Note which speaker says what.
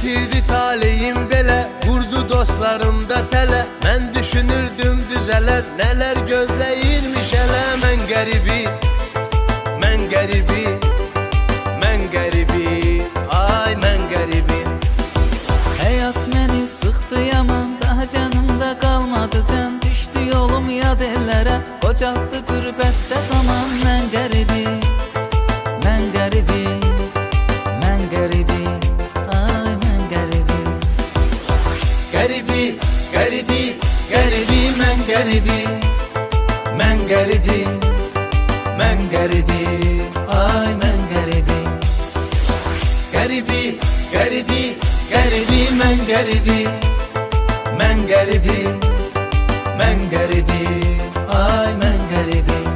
Speaker 1: Getirdi taleyim bele, vurdu dostlarım da tele. Ben düşünürdüm düzeler, neler gözleyirmiş hele. Men garibi, men garibi, men garibi, ay men garibi.
Speaker 2: Hayat meni sıktı yaman, daha canımda kalmadı can. Düştü yolum yad ellere, kocattı gürbette zaman. Men garibi, men garibi, men garibi, ay men garibi.
Speaker 1: Garibi, garibi, garibi, men garibi, men garibi, men garibi, ay men garibi. Garibi, garibi, garibi, men garibi, men garibi, men garibi, ay men garibi.